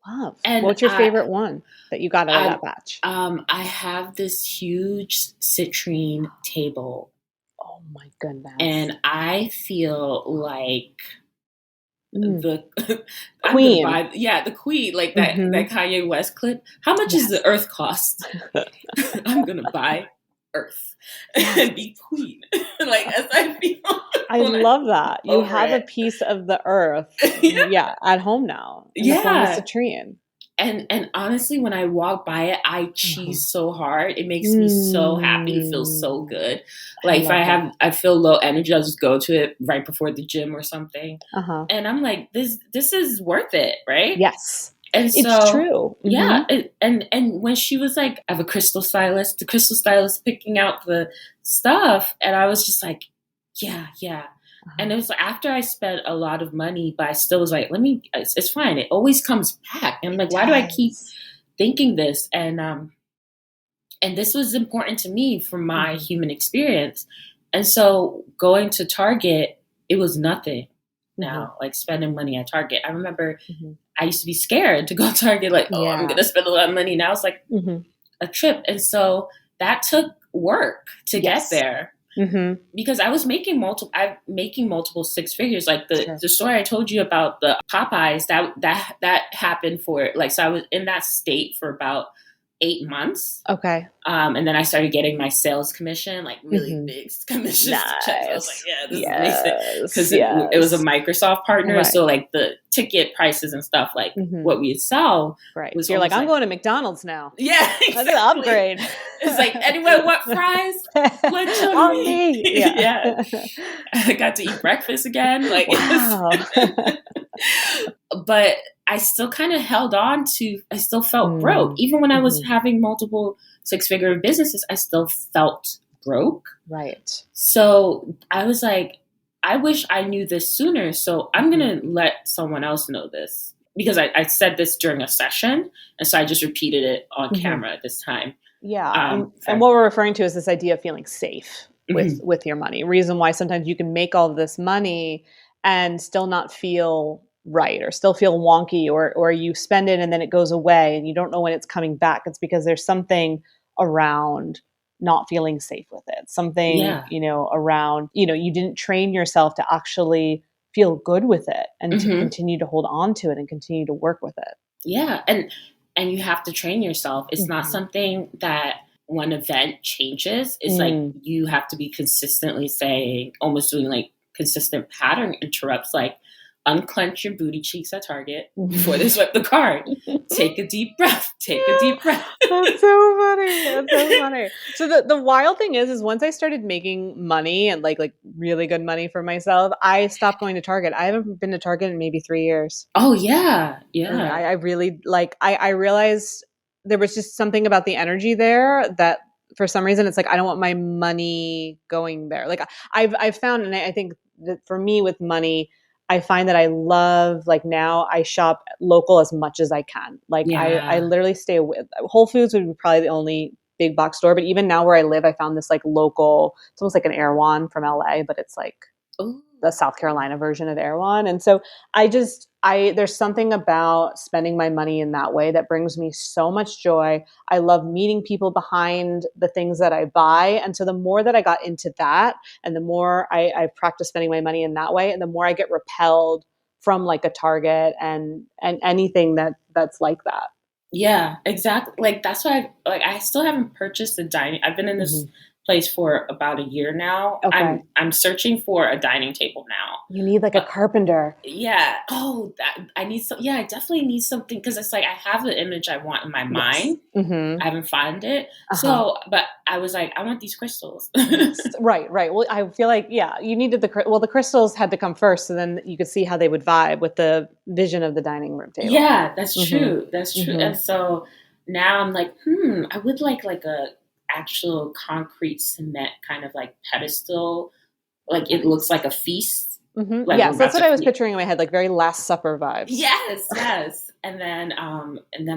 Love. And what's your favorite one that you got out of that batch? I have this huge citrine table. Oh my goodness. And I feel like the queen. The queen, like that Kanye West clip. How much does the earth cost? I'm going to buy earth and be queen. Like, as I feel. I love that. You have a piece of the earth at home now. In the form of citrine. And honestly, when I walk by it, I cheese so hard. It makes me so happy. It feels so good. Like if I feel low energy, I'll just go to it right before the gym or something. And I'm like, this is worth it, right? Yes. And so, it's true. Yeah. And when she was like, I have a crystal stylist, the crystal stylist picking out the stuff. And I was just like, yeah. And it was like, after I spent a lot of money, but I still was like, it's fine. It always comes back. And I'm like, why do I keep thinking this? And this was important to me for my human experience. And so going to Target, it was nothing now, like spending money at Target. I remember I used to be scared to go to Target, like, I'm going to spend a lot of money. Now it's like a trip. And so that took work to get there. Because I was making multiple six figures. Like the story I told you about the Popeyes, that happened for like, so I was in that state for about 8 months. Okay. And then I started getting my sales commission, like really big commissions. Nice. I was like, yeah, this is amazing. Because it was a Microsoft partner. Right. So like the ticket prices and stuff, like what we would sell. Right. So you're like, I'm going to McDonald's now. Yeah. Exactly. That's an upgrade. It's like, anyone want fries? Lunch on me. Yeah. I got to eat breakfast again. Like, wow. But I still kind of held on to, I still felt broke. Even when I was having multiple six-figure businesses, I still felt broke. Right. So I was like, I wish I knew this sooner. So I'm going to let someone else know this. Because I said this during a session. And so I just repeated it on camera this time. Yeah. And what we're referring to is this idea of feeling safe with your money. Reason why sometimes you can make all of this money and still not feel right or still feel wonky, or you spend it and then it goes away and you don't know when it's coming back. It's because there's something around not feeling safe with it. Something, around, you didn't train yourself to actually feel good with it and to continue to hold on to it and continue to work with it. Yeah. And you have to train yourself. It's not something that one event changes. It's like you have to be consistently saying, almost doing like consistent pattern interrupts, like unclench your booty cheeks at Target before they swipe the card. Take a deep breath. Take a deep breath. That's so funny. So the wild thing is once I started making money and like really good money for myself, I stopped going to Target. I haven't been to Target in maybe 3 years. Oh yeah. And I really I realized there was just something about the energy there that for some reason it's like I don't want my money going there. Like I've found, and I think that for me with money, I find that I love, like now I shop local as much as I can. Like I literally stay with Whole Foods would be probably the only big box store. But even now where I live, I found this like local, it's almost like an Erewhon from LA, but it's like the South Carolina version of Erewhon. And so there's something about spending my money in that way that brings me so much joy. I love meeting people behind the things that I buy. And so the more that I got into that and the more I practice spending my money in that way, and the more I get repelled from like a Target and anything that's like that. Yeah, exactly. Like that's why I still haven't purchased a dining. I've been in this place for about a year now. Okay. I'm searching for a dining table now. You need like a carpenter. Yeah. Oh, I need some. Yeah, I definitely need something because it's like I have the image I want in my mind. I haven't found it. So, but I was like, I want these crystals. Right. Well, I feel like you needed the crystals had to come first, so then you could see how they would vibe with the vision of the dining room table. Yeah, that's true. That's true. And so now I'm like, I would like a actual concrete cement kind of like pedestal, like it looks like a feast. Like yes, that's what I was picturing in my head, like very Last Supper vibes. Yes. And then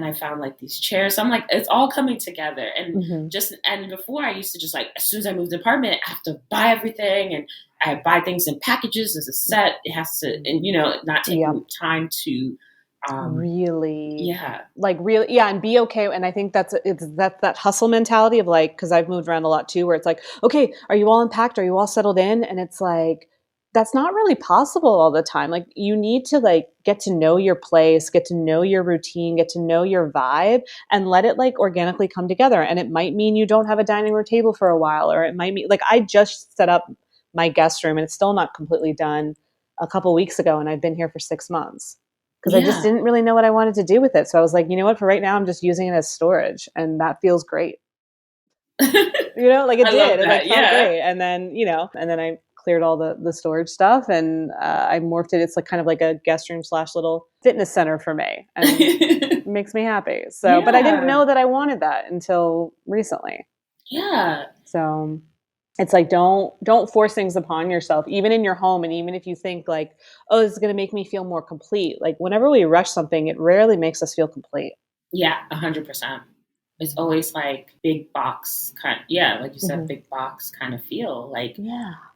I found like these chairs. So I'm like, it's all coming together. And and before I used to just like, as soon as I moved the apartment, I have to buy everything, and I buy things in packages as a set. It has to, and not taking time to and be okay. And I think that's that hustle mentality of like, because I've moved around a lot too, where it's like, okay, are you all unpacked? Are you all settled in? And it's like, that's not really possible all the time. Like you need to like get to know your place, get to know your routine, get to know your vibe, and let it like organically come together. And it might mean you don't have a dining room table for a while, or it might mean like I just set up my guest room and it's still not completely done a couple weeks ago, and I've been here for 6 months. Because I just didn't really know what I wanted to do with it. So I was like, you know what, for right now, I'm just using it as storage. And that feels great. Like it did. It like, felt great. And then, and then I cleared all the storage stuff and I morphed it. It's like kind of like a guest room / little fitness center for me. And it makes me happy. So, but I didn't know that I wanted that until recently. Yeah. So It's like, don't force things upon yourself, even in your home. And even if you think like, oh, this is going to make me feel more complete. Like whenever we rush something, it rarely makes us feel complete. Yeah, 100%. It's always like big box kind. Yeah, like you said, big box kind of feel. Like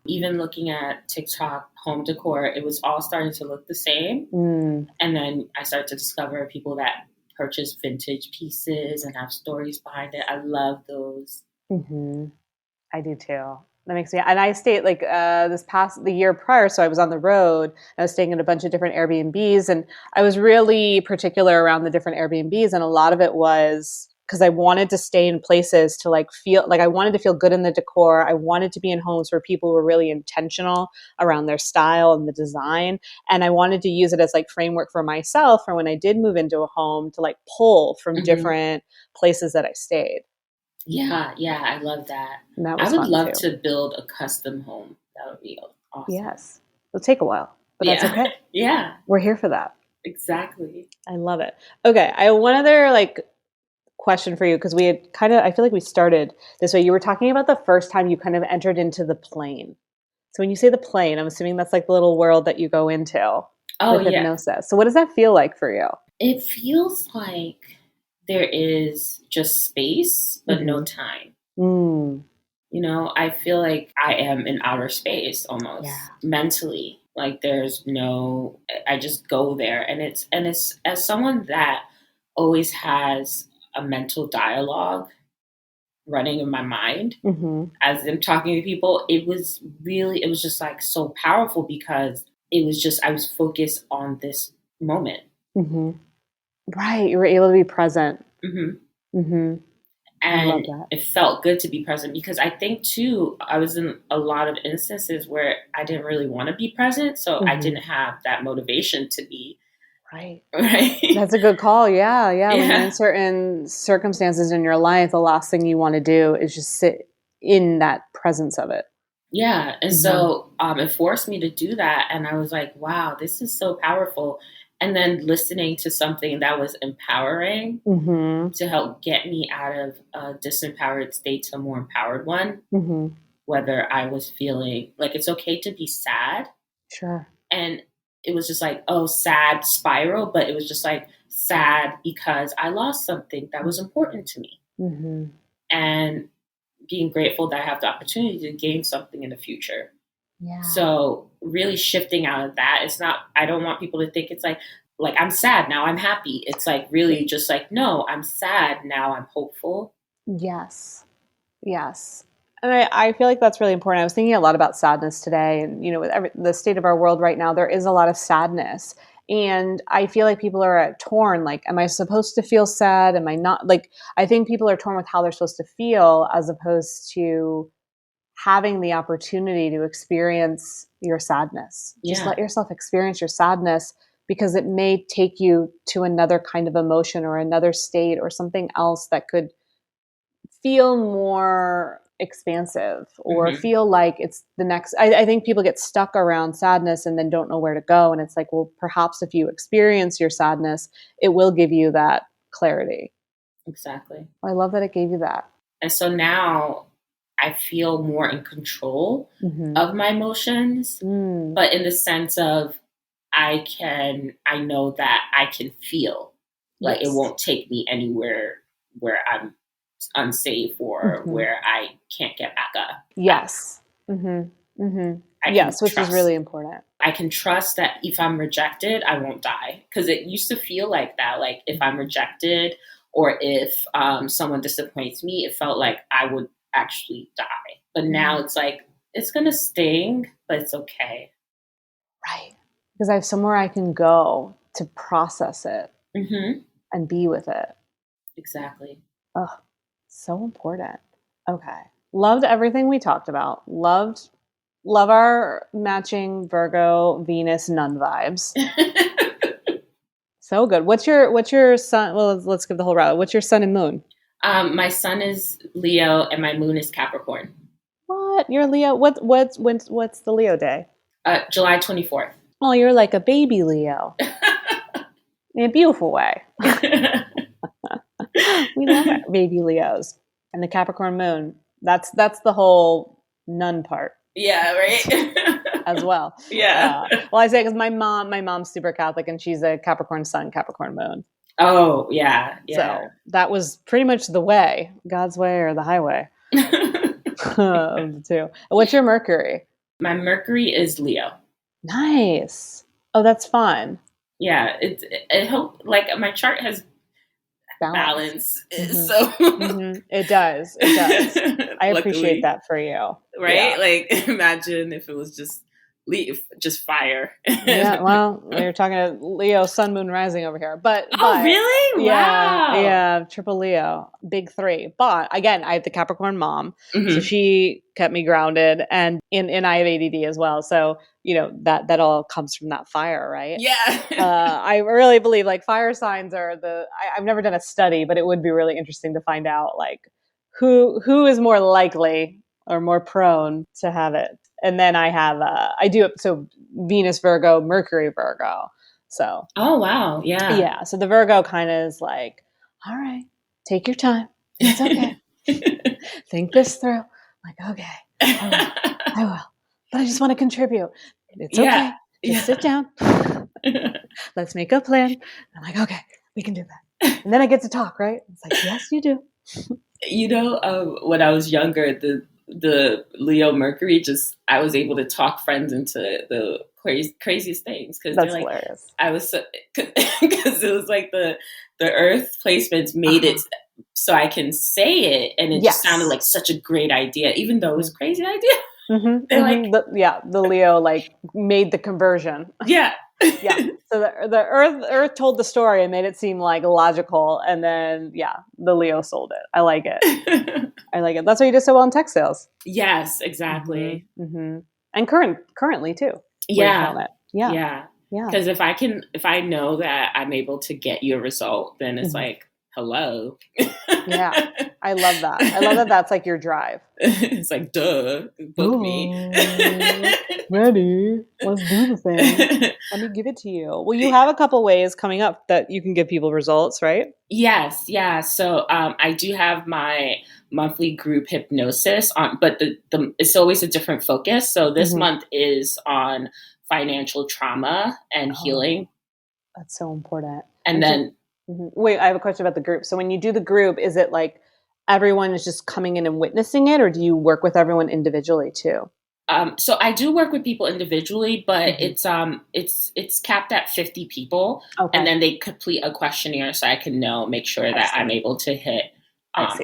even looking at TikTok home decor, it was all starting to look the same. And then I started to discover people that purchase vintage pieces and have stories behind it. I love those. I do too. That makes me, and I stayed like the year prior. So I was on the road. I was staying in a bunch of different Airbnbs, and I was really particular around the different Airbnbs. And a lot of it was because I wanted to stay in places to like feel like I wanted to feel good in the decor. I wanted to be in homes where people were really intentional around their style and the design. And I wanted to use it as like framework for myself for when I did move into a home to like pull from different places that I stayed. Yeah, I love that. That was I would fun love too. to build a custom home. That would be awesome. Yes. It'll take a while, but that's okay. Yeah. We're here for that. Exactly. I love it. Okay. I have one other like question for you because we had I feel like we started this way. You were talking about the first time you kind of entered into the plane. So when you say the plane, I'm assuming that's like the little world that you go into with hypnosis. So what does that feel like for you? It feels like there is just space, but no time. You know, I feel like I am in outer space almost mentally. Like there's no, I just go there. And it's as someone that always has a mental dialogue running in my mind as I'm talking to people, it was just like so powerful because it was just, I was focused on this moment. Right. You were able to be present. And it felt good to be present because I think too, I was in a lot of instances where I didn't really want to be present. So I didn't have that motivation to be. Right. Right. That's a good call. Yeah. When you're in certain circumstances in your life, the last thing you want to do is just sit in that presence of it. Yeah. And so it forced me to do that. And I was like, wow, this is so powerful. And then listening to something that was empowering to help get me out of a disempowered state to a more empowered one, whether I was feeling like it's okay to be sad. Sure. And it was just like, oh, sad spiral, but it was just like sad because I lost something that was important to me. And being grateful that I have the opportunity to gain something in the future. Yeah. So really shifting out of that, it's not, I don't want people to think it's like I'm sad, now I'm happy. It's like really just like, no, I'm sad, now I'm hopeful. Yes. And I feel like that's really important. I was thinking a lot about sadness today, and you know, with the state of our world right now, there is a lot of sadness. And I feel like people are torn. Like, am I supposed to feel sad? Am I not? Like, I think people are torn with how they're supposed to feel as opposed to having the opportunity to experience your sadness. Just let yourself experience your sadness because it may take you to another kind of emotion or another state or something else that could feel more expansive or feel like it's the next. I think people get stuck around sadness and then don't know where to go. And it's like, well, perhaps if you experience your sadness, it will give you that clarity. Exactly. I love that it gave you that. And so now I feel more in control of my emotions, but in the sense of I know that I can feel like it won't take me anywhere where I'm unsafe or where I can't get back up. Yes. Yes, which is really important. I can trust that if I'm rejected, I won't die. Because it used to feel like that. Like if I'm rejected or if someone disappoints me, it felt like I would actually die. But now it's like, it's going to sting, but it's okay. Right. Because I have somewhere I can go to process it and be with it. Exactly. Oh, so important. Okay. Loved everything we talked about. Love our matching Virgo, Venus, nun vibes. So good. What's your sun? Well, let's give the whole route. What's your sun and moon? My sun is Leo and my moon is Capricorn. What? You're Leo. What's the Leo day? July 24th. Oh, you're like a baby Leo. In a beautiful way. We love it. Baby Leos and the Capricorn moon. That's the whole none part. Yeah, right. As well. Yeah. Well, I say because my mom's super Catholic, and she's a Capricorn sun, Capricorn moon. Oh, yeah. So that was pretty much the way, God's way or the highway of the two. What's your Mercury? My Mercury is Leo. Nice. Oh, that's fun. Yeah, it hope like my chart has balance. Mm-hmm. So It does. I appreciate that for you. Right? Yeah. Like imagine if it was just fire. Yeah, well, we're talking to Leo, Sun, Moon, Rising over here. But really? Yeah, wow. Yeah, triple Leo, big 3. But again, I have the Capricorn mom, so she kept me grounded, and I have ADD as well. So that all comes from that fire, right? Yeah. I really believe like fire signs are I've never done a study, but it would be really interesting to find out like who is more likely or more prone to have it. And then I have so Venus Virgo, Mercury Virgo. So oh wow, yeah. So the Virgo kind of is like, all right, take your time. It's okay. Think this through. I'm like, okay, I will. But I just want to contribute. It's okay. Just sit down. Let's make a plan. I'm like, okay, we can do that. And then I get to talk, right? It's like, yes, you do. When I was younger, the Leo Mercury, I was able to talk friends into the craziest things because that's hilarious. I was because it was like the Earth placements made it so I can say it, and it just sounded like such a great idea, even though it was a crazy idea. The Leo like made the conversion. Yeah. So the Earth told the story and made it seem like logical, and then the Leo sold it. I like it. I like it. That's why you did so well in tech sales. Yes, exactly. And currently too. Yeah. Because if I know that I'm able to get you a result, then it's like, hello. Yeah, I love that. I love that. That's like your drive. It's like, duh, book me. Ready? Let's do the thing. Let me give it to you. Well, you have a couple ways coming up that you can give people results, right? Yes, yeah. So I do have my monthly group hypnosis on, but it's always a different focus. So this month is on financial trauma and healing. That's so important. And then wait, I have a question about the group. So when you do the group, is it like everyone is just coming in and witnessing it, or do you work with everyone individually too? So I do work with people individually, but it's capped at 50 people, and then they complete a questionnaire so I can make sure that I'm able to hit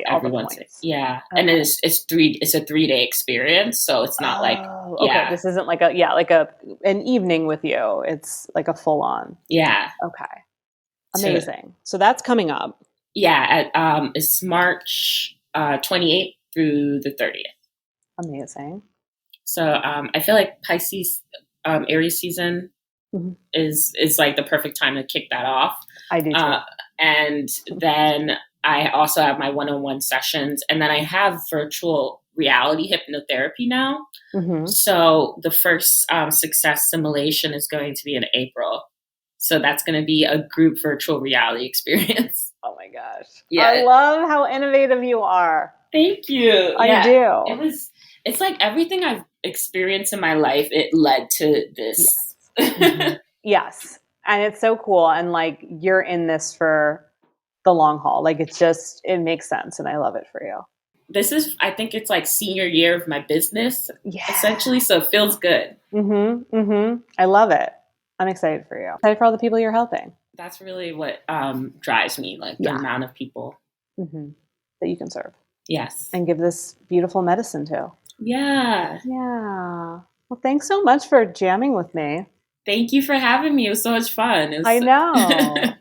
everyone's. Yeah, and then it's a 3-day experience, so it's not this isn't like an evening with you. It's like a full on. Yeah. Okay. Amazing. So that's coming up. Yeah, it's March 28th through the 30th. Amazing. So I feel like Pisces, Aries season is like the perfect time to kick that off. I do too. And then I also have my one-on-one sessions, and then I have virtual reality hypnotherapy now. So the first success simulation is going to be in April. So that's going to be a group virtual reality experience. Oh my gosh. Yeah. I love how innovative you are. Thank you. I do. It's like everything I've experienced in my life, it led to this. Yes. Yes. And it's so cool. And like, you're in this for the long haul. Like it makes sense. And I love it for you. I think it's like senior year of my business, essentially. So it feels good. I love it. I'm excited for you. Excited for all the people you're helping. That's really what drives me, like the amount of people that you can serve. Yes. And give this beautiful medicine to. Yeah. Yeah. Well, thanks so much for jamming with me. Thank you for having me. It was so much fun. I know.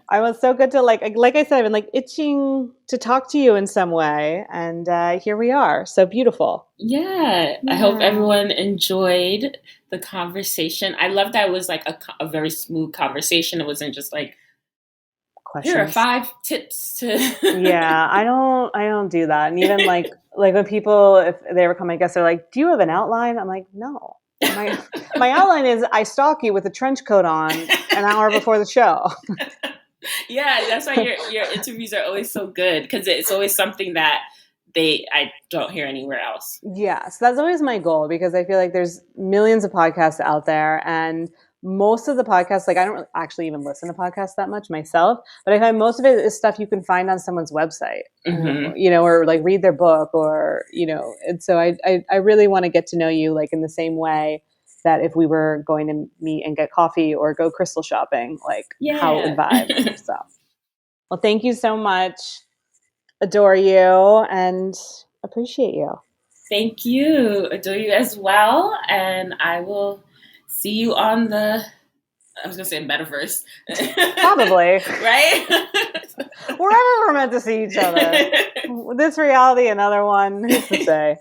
I was so good to like I said, I've been like itching to talk to you in some way. And here we are. So beautiful. Yeah. I hope everyone enjoyed the conversation. I love that it was like a very smooth conversation. It wasn't just like, questions. Here are 5 tips to. Yeah, I don't do that. And even like when people, if they ever come, I guess they're like, do you have an outline? I'm like, no. My outline is I stalk you with a trench coat on an hour before the show. Yeah, that's why your interviews are always so good, because it's always something that I don't hear anywhere else. Yeah, so that's always my goal, because I feel like there's millions of podcasts out there, and most of the podcasts, like I don't actually even listen to podcasts that much myself, but I find most of it is stuff you can find on someone's website, you know, or like read their book, or, you know, and so I really want to get to know you like in the same way that if we were going to meet and get coffee or go crystal shopping, like how it would vibe. So, well, thank you so much. Adore you and appreciate you. Thank you. Adore you as well. And I will see you on the, I was going to say metaverse. Probably. Right? Wherever we're meant to see each other. This reality, another one. Who's to say?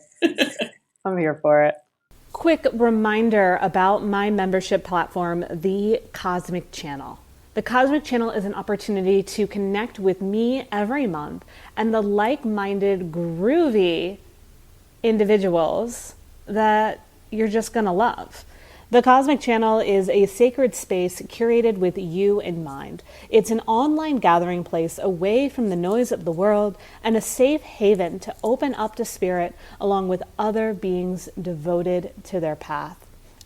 I'm here for it. Quick reminder about my membership platform, The Cosmic Channel. The Cosmic Channel is an opportunity to connect with me every month and the like-minded, groovy individuals that you're just going to love. The Cosmic Channel is a sacred space curated with you in mind. It's an online gathering place away from the noise of the world and a safe haven to open up to spirit along with other beings devoted to their path.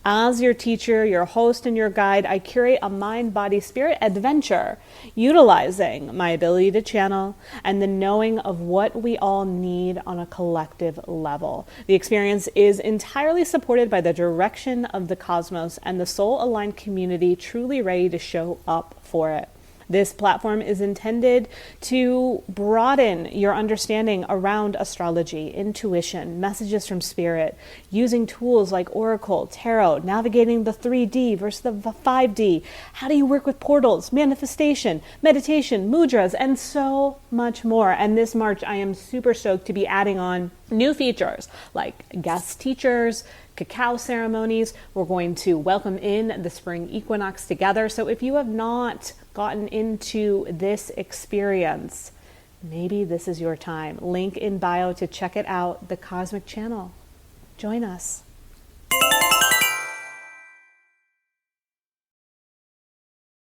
As your teacher, your host, and your guide, I curate a mind-body-spirit adventure utilizing my ability to channel and the knowing of what we all need on a collective level. The experience is entirely supported by the direction of the cosmos and the soul-aligned community truly ready to show up for it. This platform is intended to broaden your understanding around astrology, intuition, messages from spirit, using tools like Oracle, Tarot, navigating the 3D versus the 5D. How do you work with portals, manifestation, meditation, mudras, and so much more. And this March, I am super stoked to be adding on new features like guest teachers, cacao ceremonies. We're going to welcome in the spring equinox together. So if you have not gotten into this experience, maybe this is your time. Link in bio to check it out, The Cosmic Channel. Join us.